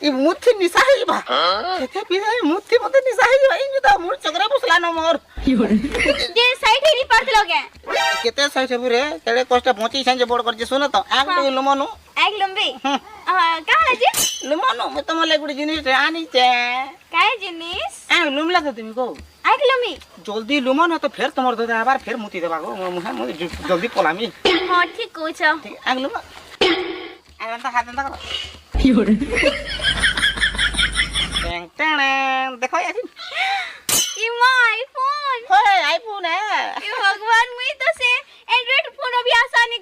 ই মুথি নিশা হইবা কেতে পিছে মুথি মতে নিশা হইবা ই তো মোর চকরা বসলা ন মোর যে সাইড হেরি পারতিল কে কেতে সাইছে বুরে তেড়ে কষ্ট পৌঁছি সাইছে বড় করছে শুনো তো এক তো লুমনু এক লম্বি কাহলা যে লুমনু মে তোমার লাগি গুড়ি জিনিস আনিছে কাই জিনিস লুমলা তো তুমি কো এক লম্বি জলদি লুমন তো ফের তোমার দাদা আবার ফের মুতি দেবা গো মুহা মু জলদি পলামি হ্যাঁ ঠিক কইছ ঠিক এক লুমন আনন্দ হাত দা করো টেং টেং দেখো আছি ইমা আইফোন होय आईफोन है ए भगवान मुई तो से एंड्रॉइड फोन अभी आसानी